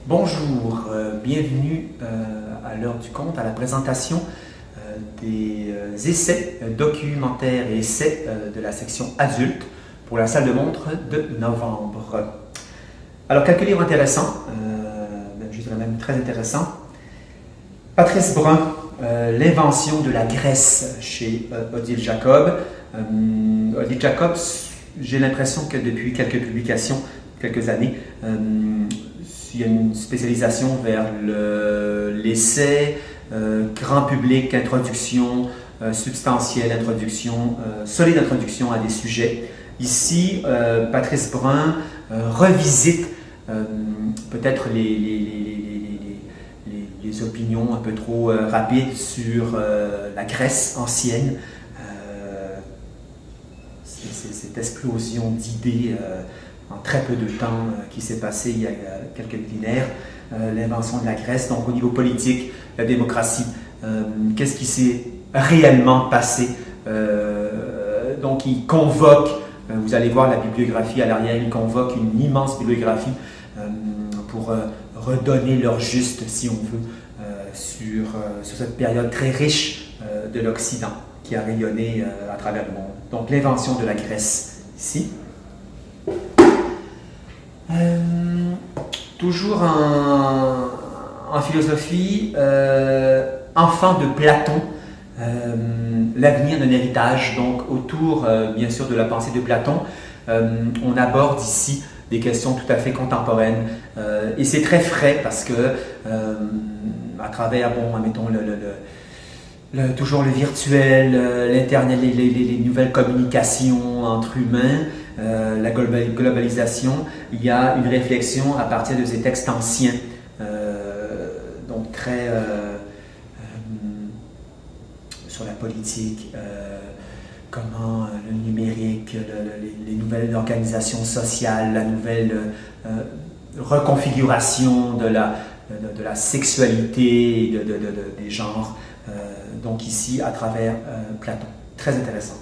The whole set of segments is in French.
Bonjour, bienvenue à l'heure du conte, à la présentation des essais, documentaires et essais de la section adulte pour la salle de montre de novembre. Alors, quelques livres intéressants, je dirais même très intéressants. Patrice Brun, L'invention de la Grèce chez Odile Jacob. Odile Jacob, j'ai l'impression que depuis quelques publications, quelques années, il y a une spécialisation vers l'essai, grand public, introduction, substantielle, introduction, solide introduction à des sujets. Ici, Patrice Brun revisite peut-être les opinions un peu trop rapides sur la Grèce ancienne, cette explosion d'idées en très peu de temps qui s'est passée il y a quelques millénaires, l'invention de la Grèce, donc au niveau politique, la démocratie, qu'est-ce qui s'est réellement passé. Donc il convoque, vous allez voir la bibliographie à l'arrière, il convoque une immense bibliographie pour redonner leur juste, si on veut, sur cette période très riche de l'Occident qui a rayonné à travers le monde. Donc l'invention de la Grèce, ici. Toujours en philosophie, enfant de Platon, l'avenir d'un héritage, donc autour bien sûr de la pensée de Platon, on aborde ici des questions tout à fait contemporaines et c'est très frais parce que à travers, admettons, toujours le virtuel, l'internet, les nouvelles communications entre humains, la globalisation, il y a une réflexion à partir de ces textes anciens, donc très sur la politique, comment le numérique, les nouvelles organisations sociales, la nouvelle reconfiguration de la sexualité et des genres, donc ici à travers Platon. Très intéressant.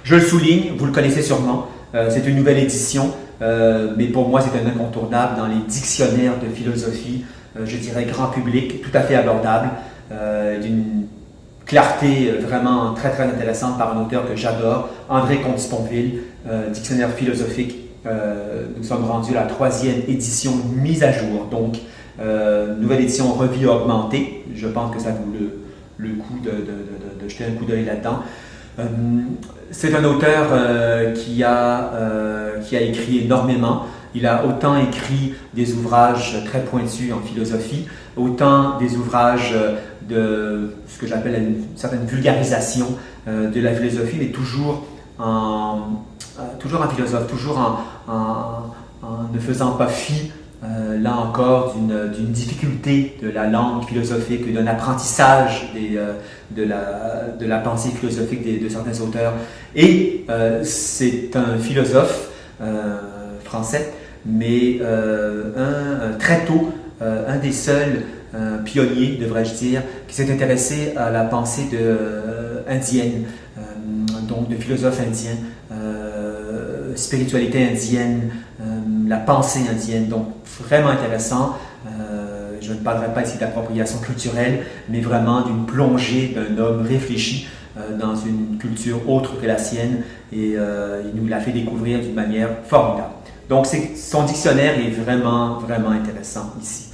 Je le souligne, vous le connaissez sûrement, c'est une nouvelle édition, mais pour moi c'est un incontournable dans les dictionnaires de philosophie, je dirais grand public, tout à fait abordable, d'une clarté vraiment très très intéressante par un auteur que j'adore, André Comte-Sponville, dictionnaire philosophique. Nous sommes rendus à la 3e édition mise à jour, donc nouvelle édition revue augmentée. Je pense que ça vaut le coup de jeter un coup d'œil là-dedans. C'est un auteur qui a écrit énormément. Il a autant écrit des ouvrages très pointus en philosophie, autant des ouvrages de ce que j'appelle une certaine vulgarisation de la philosophie, mais toujours en philosophe, toujours en ne faisant pas fi, là encore, d'une difficulté de la langue philosophique, d'un apprentissage de la pensée philosophique de certains auteurs. Et c'est un philosophe français, mais très tôt, un des seuls pionniers, devrais-je dire, qui s'est intéressé à la pensée indienne, donc de philosophes indiens, spiritualité indienne, la pensée indienne, donc vraiment intéressant. Je ne parlerai pas ici d'appropriation culturelle, mais vraiment d'une plongée d'un homme réfléchi dans une culture autre que la sienne, et il nous l'a fait découvrir d'une manière formidable. Donc son dictionnaire est vraiment, vraiment intéressant ici.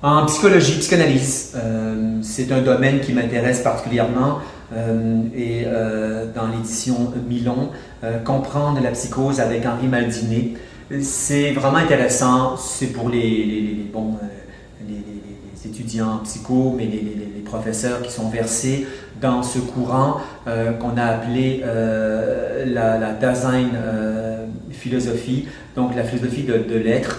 En psychologie, psychanalyse, c'est un domaine qui m'intéresse particulièrement et dans l'édition Milon, comprendre la psychose avec Henri Maldiné, c'est vraiment intéressant. C'est pour les étudiants en psycho, mais les professeurs qui sont versés dans ce courant qu'on a appelé la Dasein philosophie, donc la philosophie de l'être.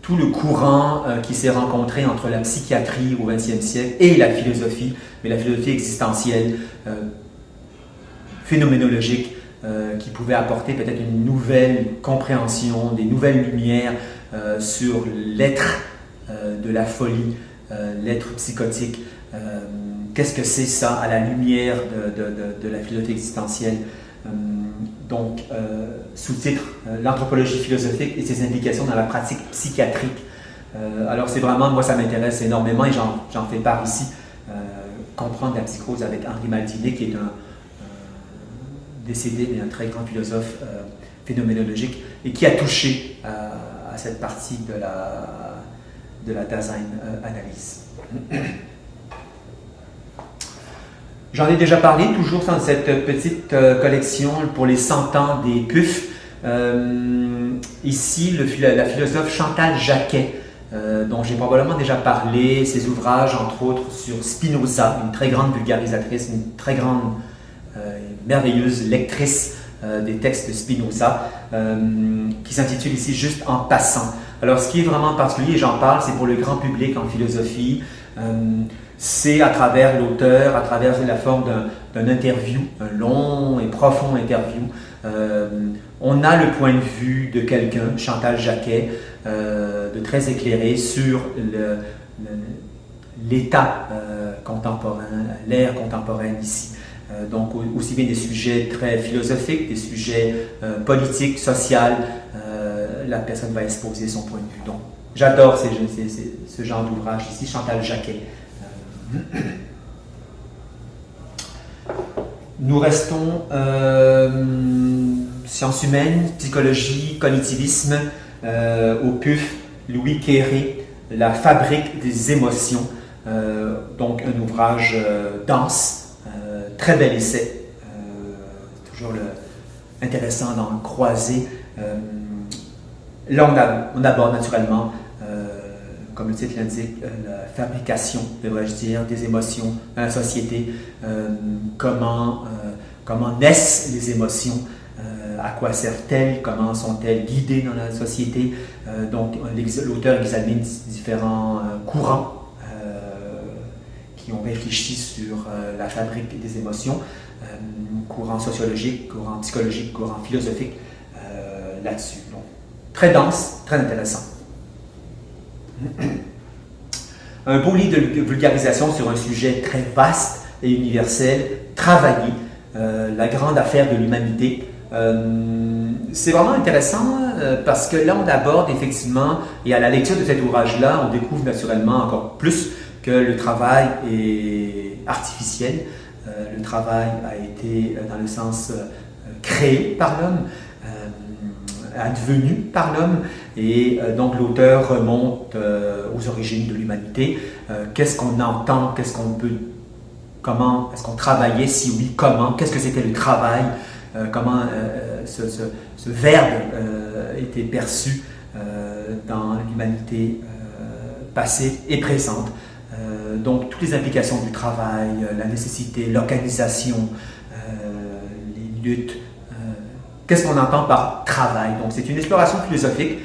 Tout le courant qui s'est rencontré entre la psychiatrie au XXe siècle et la philosophie, mais la philosophie existentielle, phénoménologique, qui pouvait apporter peut-être une nouvelle compréhension, des nouvelles lumières sur l'être de la folie, l'être psychotique, qu'est-ce que c'est ça à la lumière de la philosophie existentielle. Sous-titre l'anthropologie philosophique et ses implications dans la pratique psychiatrique. Alors c'est vraiment, moi ça m'intéresse énormément et j'en fais part ici. Comprendre la psychose avec Henri Maltiné, qui est un décédé, mais un très grand philosophe phénoménologique et qui a touché à cette partie de la Dasein-Analyse. J'en ai déjà parlé, toujours dans cette petite collection pour les 100 ans des PUF. Ici, la philosophe Chantal Jacquet, dont j'ai probablement déjà parlé, ses ouvrages, entre autres, sur Spinoza, une très grande vulgarisatrice, une très grande, merveilleuse lectrice des textes de Spinoza, qui s'intitule ici juste En passant. Alors, ce qui est vraiment particulier, et j'en parle, c'est pour le grand public en philosophie. C'est à travers l'auteur, à travers la forme d'un interview, un long et profond interview. On a le point de vue de quelqu'un, Chantal Jacquet, de très éclairé sur l'état contemporain, l'ère contemporaine ici. Donc aussi bien des sujets très philosophiques, des sujets politiques, sociaux. La personne va exposer son point de vue. Donc j'adore ce genre d'ouvrage ici, Chantal Jacquet. Nous restons sciences humaines, psychologie, cognitivisme, au PUF, Louis Quéré, La fabrique des émotions, donc un ouvrage dense, très bel essai, toujours intéressant d'en croiser. Là, on aborde naturellement, comme le titre l'indique, la fabrication, devrais-je dire, des émotions dans la société, comment naissent les émotions, à quoi servent-elles, comment sont-elles guidées dans la société. Donc l'auteur examine différents courants qui ont réfléchi sur la fabrique des émotions, courant sociologique, courant psychologique, courant philosophique là-dessus. Donc, très dense, très intéressant. Un beau livre de vulgarisation sur un sujet très vaste et universel, travaillé, la grande affaire de l'humanité. C'est vraiment intéressant parce que là on aborde effectivement, et à la lecture de cet ouvrage-là, on découvre naturellement encore plus que le travail est artificiel. Le travail a été, dans le sens, créé par l'homme, advenu par l'homme, et donc l'auteur remonte aux origines de l'humanité. Qu'est-ce qu'on entend, comment est-ce qu'on travaillait, si oui, comment, qu'est-ce que c'était le travail, comment ce verbe était perçu dans l'humanité passée et présente. Donc toutes les implications du travail, la nécessité, l'organisation, les luttes. Qu'est-ce qu'on entend par travail? Donc c'est une exploration philosophique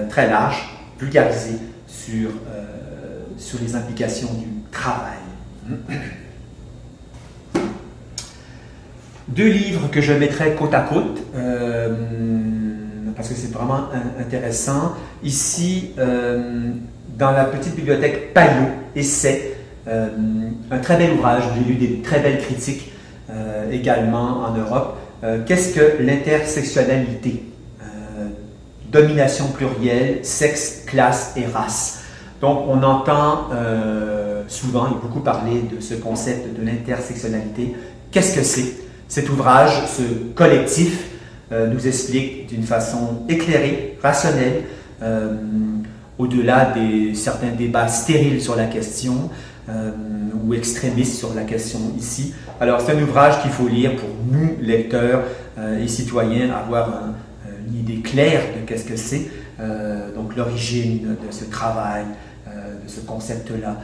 très large, vulgarisée sur les implications du travail. Deux livres que je mettrai côte à côte, parce que c'est vraiment intéressant. Ici, dans la petite bibliothèque Payot, Essai, un très bel ouvrage, j'ai lu des très belles critiques également en Europe. Qu'est-ce que l'intersectionnalité? Domination plurielle, sexe, classe et race. Donc on entend souvent et beaucoup parler de ce concept de l'intersectionnalité. Qu'est-ce que c'est? Cet ouvrage, ce collectif, nous explique d'une façon éclairée, rationnelle, au-delà de certains débats stériles sur la question ou extrémistes sur la question ici. Alors c'est un ouvrage qu'il faut lire pour nous, lecteurs et citoyens, avoir une idée claire de qu'est-ce que c'est, donc l'origine de ce travail, de ce concept-là,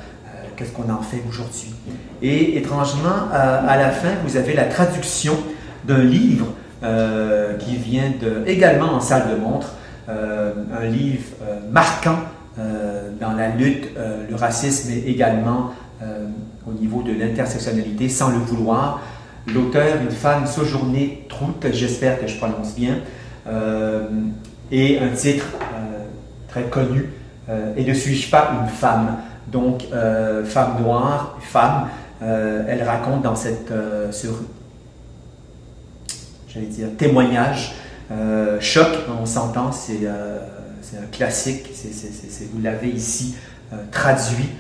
qu'est-ce qu'on en fait aujourd'hui. Et étrangement, à la fin, vous avez la traduction d'un livre qui vient également en salle de montre, un livre marquant dans la lutte, le racisme, mais également au niveau de l'intersectionnalité, sans le vouloir. L'auteur, une femme, Sojourner Truth, j'espère que je prononce bien, et un titre très connu, Et ne suis-je pas une femme? Donc, femme noire, femme, Elle raconte dans témoignage, choc, on s'entend, c'est un classique, vous l'avez ici traduit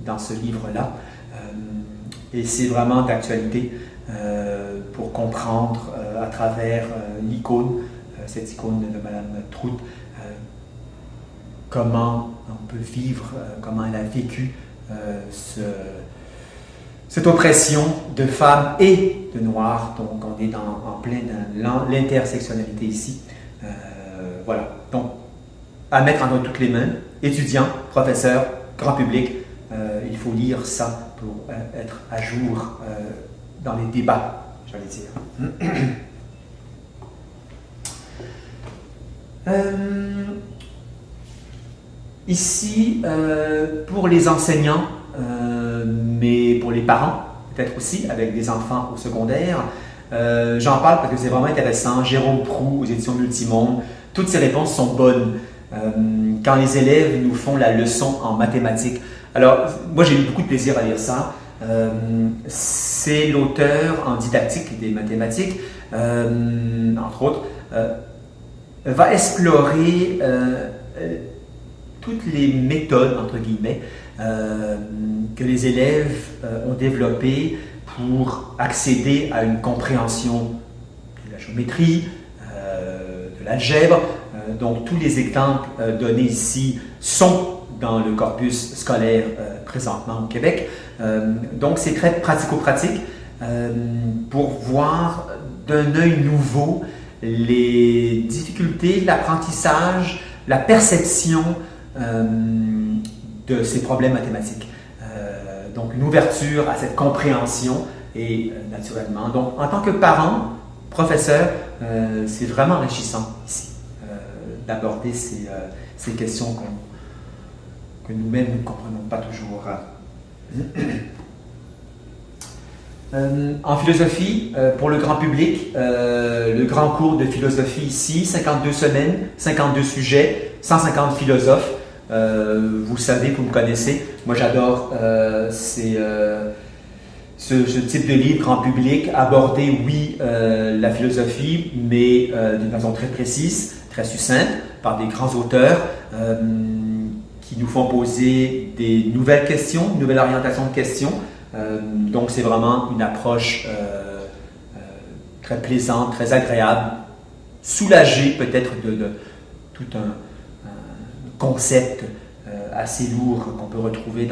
dans ce livre-là. Et c'est vraiment d'actualité pour comprendre à travers l'icône, cette icône de Madame Trout, comment on peut vivre, comment elle a vécu cette oppression de femmes et de noirs. Donc on est en plein dans l'intersectionnalité ici. Voilà, donc à mettre en toutes les mains, étudiants, professeurs, grand public, il faut lire ça pour être à jour dans les débats, j'allais dire. Ici, pour les enseignants, mais pour les parents, peut-être aussi, avec des enfants au secondaire, j'en parle parce que c'est vraiment intéressant. Jérôme Proulx aux éditions Multimonde, toutes ces réponses sont bonnes. Quand les élèves nous font la leçon en mathématiques. Alors, moi j'ai eu beaucoup de plaisir à lire ça. C'est l'auteur en didactique des mathématiques, entre autres, va explorer toutes les méthodes, entre guillemets, que les élèves ont développées pour accéder à une compréhension de la géométrie, de l'algèbre. Donc tous les exemples donnés ici sont dans le corpus scolaire présentement au Québec. Donc c'est très pratico-pratique pour voir d'un œil nouveau les difficultés, l'apprentissage, la perception de ces problèmes mathématiques. Donc une ouverture à cette compréhension et naturellement. Donc en tant que parent, professeur, c'est vraiment enrichissant ici d'aborder ces questions que nous-mêmes ne comprenons pas toujours. En philosophie, pour le grand public, le grand cours de philosophie ici, 52 semaines, 52 sujets, 150 philosophes. Vous savez, vous me connaissez. Moi, j'adore ce type de livre grand public, aborder, oui, la philosophie, mais d'une façon très précise, très succincte, par des grands auteurs qui nous font poser des nouvelles questions, une nouvelle orientation de questions. Donc c'est vraiment une approche très plaisante, très agréable, soulagée peut-être de tout un concept assez lourd qu'on peut retrouver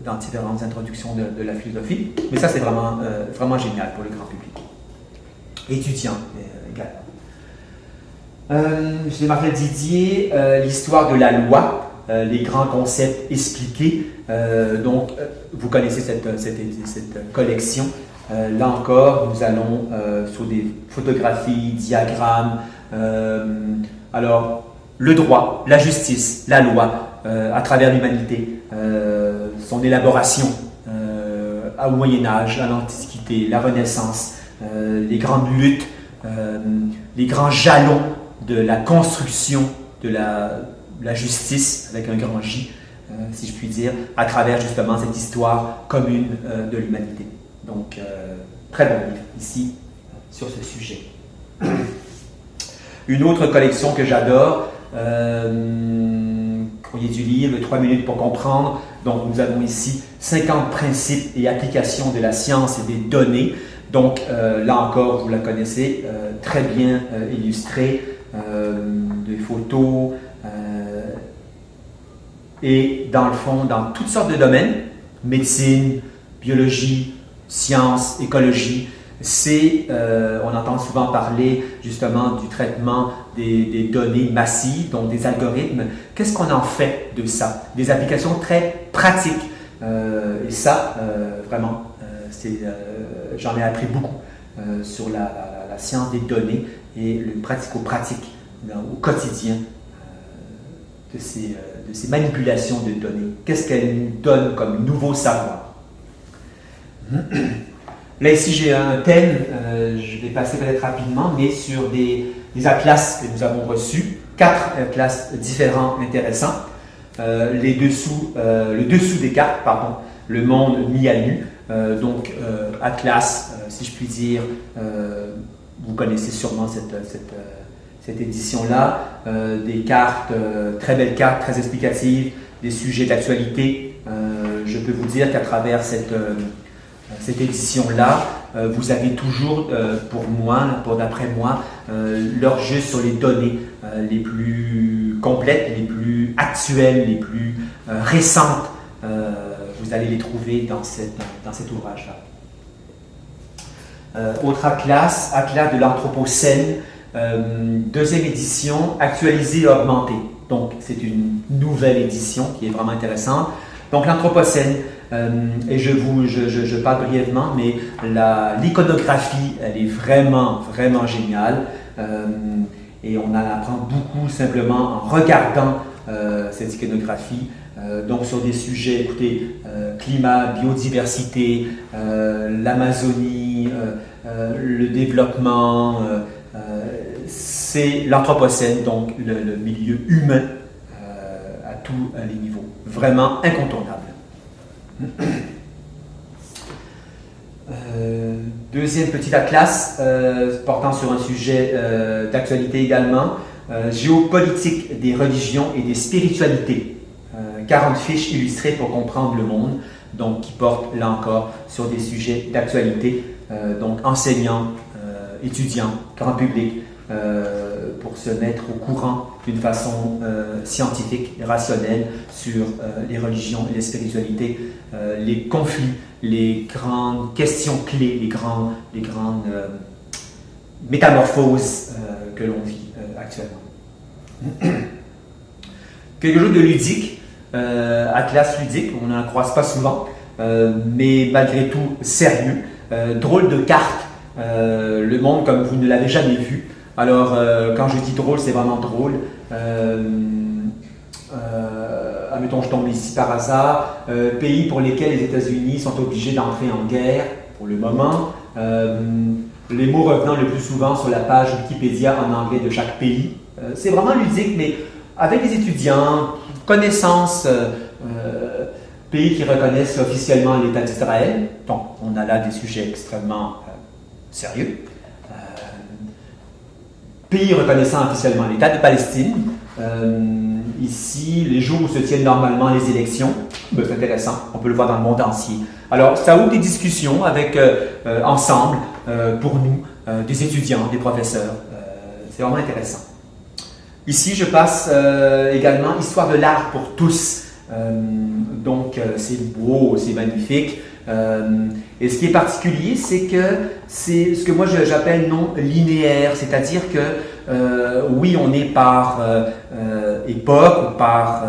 dans différentes introductions de la philosophie. Mais ça c'est vraiment, vraiment génial pour le grand public. Étudiants également. Chez Marcel Didier, l'histoire de la loi, les grands concepts expliqués. Donc, vous connaissez cette collection. Là encore, nous allons sur des photographies, diagrammes. Alors, le droit, la justice, la loi, à travers l'humanité, son élaboration au Moyen-Âge, à l'Antiquité, la Renaissance, les grandes luttes, les grands jalons de la construction de la justice, avec un grand J, si je puis dire, à travers justement cette histoire commune de l'humanité. Donc, très bon livre ici sur ce sujet. Une autre collection que j'adore, Courrier du livre, 3 minutes pour comprendre. Donc, nous avons ici 50 principes et applications de la science et des données. Donc, là encore, vous la connaissez, très bien illustrée, des photos, et dans le fond, dans toutes sortes de domaines, médecine, biologie, sciences, écologie, on entend souvent parler justement du traitement des données massives, donc des algorithmes. Qu'est-ce qu'on en fait de ça? Des applications très pratiques. Et ça, vraiment, j'en ai appris beaucoup sur la science des données et le pratico-pratique au quotidien de ces manipulations de données. Qu'est-ce qu'elles nous donnent comme nouveau savoir? Là, ici, j'ai un thème, je vais passer peut-être rapidement, mais sur des atlas que nous avons reçus, 4 atlas différents, intéressants. Le dessous des cartes, pardon, le monde mis à nu. Atlas, si je puis dire, vous connaissez sûrement cette édition-là, des cartes, très belles cartes, très explicatives, des sujets d'actualité. Je peux vous dire qu'à travers cette édition-là, vous avez toujours, d'après moi, l'heure juste sur les données les plus complètes, les plus actuelles, les plus récentes. Vous allez les trouver dans cet ouvrage-là. Autre atlas de l'Anthropocène, deuxième édition, actualisée et augmentée. Donc, c'est une nouvelle édition qui est vraiment intéressante. Donc, l'Anthropocène, et je parle brièvement, mais l'iconographie, elle est vraiment, vraiment géniale. Et on en apprend beaucoup simplement en regardant cette iconographie. Donc, sur des sujets, écoutez, climat, biodiversité, l'Amazonie, le développement, c'est l'Anthropocène, donc le milieu humain à tous les niveaux. Vraiment incontournable. Deuxième petit atlas portant sur un sujet d'actualité également, géopolitique des religions et des spiritualités. 40 fiches illustrées pour comprendre le monde, donc qui portent là encore sur des sujets d'actualité, donc enseignants, étudiants, grand public, pour se mettre au courant d'une façon scientifique et rationnelle sur les religions et les spiritualités, les conflits, les grandes questions clés, les grandes métamorphoses que l'on vit actuellement. Quelque chose de ludique, atlas ludique, on n'en croise pas souvent, mais malgré tout sérieux, drôle de carte, le monde comme vous ne l'avez jamais vu. Alors, quand je dis drôle, c'est vraiment drôle. Admettons, je tombe ici par hasard. Pays pour lesquels les États-Unis sont obligés d'entrer en guerre pour le moment. Les mots revenant le plus souvent sur la page Wikipédia en anglais de chaque pays. C'est vraiment ludique, mais avec les étudiants, connaissances, pays qui reconnaissent officiellement l'État d'Israël. Donc, on a là des sujets extrêmement sérieux. Pays reconnaissant officiellement l'État de Palestine. Ici, les jours où se tiennent normalement les élections, c'est intéressant, on peut le voir dans le monde entier. Alors, ça ouvre des discussions ensemble, pour nous, des étudiants, des professeurs. C'est vraiment intéressant. Ici, je passe également Histoire de l'art pour tous. C'est beau, c'est magnifique. Et ce qui est particulier, c'est que c'est ce que moi j'appelle non linéaire, c'est-à-dire que oui, on est par époque ou par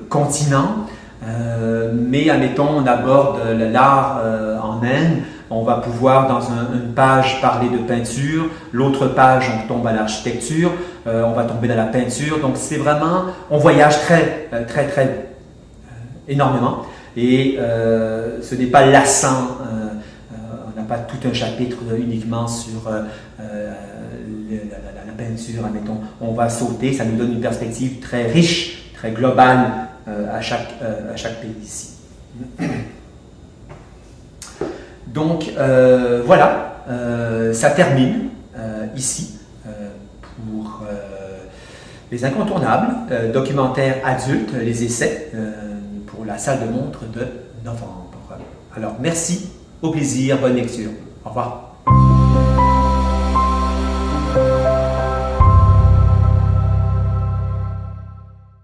continent, mais admettons, on aborde l'art en Inde, on va pouvoir dans une page parler de peinture, l'autre page on tombe à l'architecture, on va tomber dans la peinture, donc c'est vraiment, on voyage très énormément. Et ce n'est pas lassant, on n'a pas tout un chapitre uniquement sur la peinture, admettons. On va sauter, ça nous donne une perspective très riche, très globale à chaque pays ici. Donc voilà, ça termine ici pour les incontournables, documentaires adultes, les essais. Pour la salle de montre de novembre. Alors, merci, au plaisir, bonne lecture. Au revoir.